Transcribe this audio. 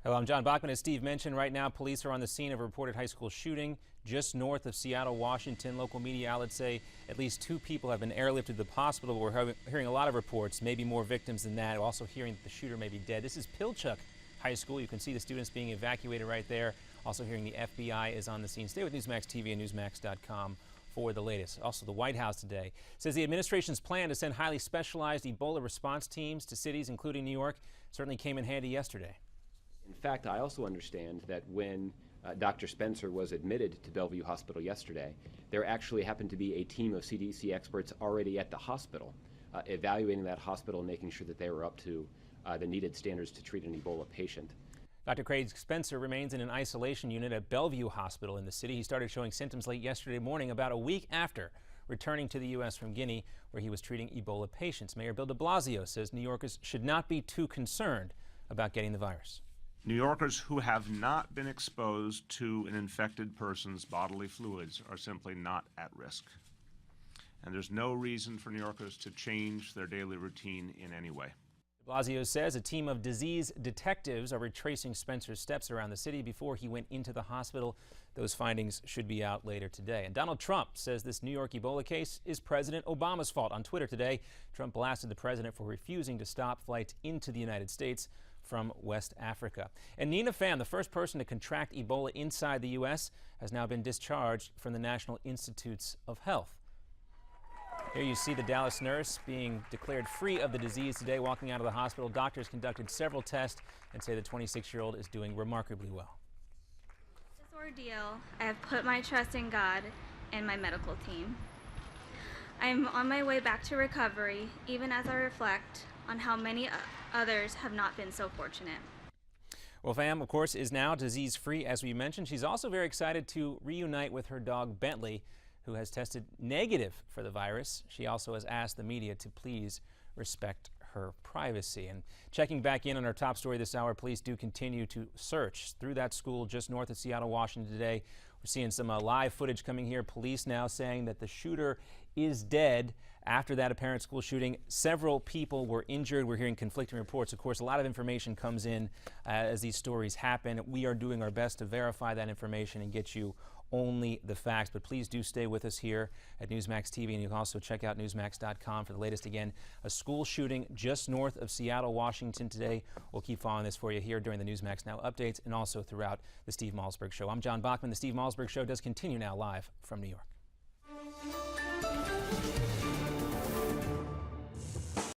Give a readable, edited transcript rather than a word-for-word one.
Hello, I'm John Bachman. As Steve mentioned, right now police are on the scene of a reported high school shooting just north of Seattle, Washington. Local media outlets say at least 2 people have been airlifted to the hospital. We're hearing a lot of reports, maybe more victims than that. We're also hearing that the shooter may be dead. This is Pilchuck High School. You can see the students being evacuated right there. Also hearing the FBI is on the scene. Stay with Newsmax TV and Newsmax.com for the latest. Also, the White House today says the administration's plan to send highly specialized Ebola response teams to cities, including New York, certainly came in handy yesterday. In fact, I also understand that when Dr. Spencer was admitted to Bellevue Hospital yesterday, there actually happened to be a team of CDC experts already at the hospital, evaluating that hospital and making sure that they were up to the needed standards to treat an Ebola patient. Dr. Craig Spencer remains in an isolation unit at Bellevue Hospital in the city. He started showing symptoms late yesterday morning, about a week after returning to the U.S. from Guinea, where he was treating Ebola patients. Mayor Bill de Blasio says New Yorkers should not be too concerned about getting the virus. New Yorkers who have not been exposed to an infected person's bodily fluids are simply not at risk. And there's no reason for New Yorkers to change their daily routine in any way. De Blasio says a team of disease detectives are retracing Spencer's steps around the city before he went into the hospital. Those findings should be out later today. And Donald Trump says this New York Ebola case is President Obama's fault. On Twitter today, Trump blasted the president for refusing to stop flights into the United States from West Africa. And Nina Pham, the first person to contract Ebola inside the U.S., has now been discharged from the National Institutes of Health. Here you see the Dallas nurse being declared free of the disease today, walking out of the hospital. Doctors conducted several tests and say the 26-year-old is doing remarkably well. This ordeal, I have put my trust in God and my medical team. I am on my way back to recovery, even as I reflect on how many others have not been so fortunate. Well, Pham, of course, is now disease-free, as we mentioned. She's also very excited to reunite with her dog, Bentley, who has tested negative for the virus. She also has asked the media to please respect her privacy. And checking back in on our top story this hour, police do continue to search through that school just north of Seattle, Washington today. We're seeing some live footage coming here. Police now saying that the shooter is dead. After that apparent school shooting, several people were injured. We're hearing conflicting reports. Of course, a lot of information comes in as these stories happen. We are doing our best to verify that information and get you only the facts. But please do stay with us here at Newsmax TV, and you can also check out Newsmax.com for the latest. Again, a school shooting just north of Seattle, Washington today. We'll keep following this for you here during the Newsmax Now updates and also throughout the Steve Malzberg Show. I'm John Bachman. The Steve Malzberg Show does continue now live from New York.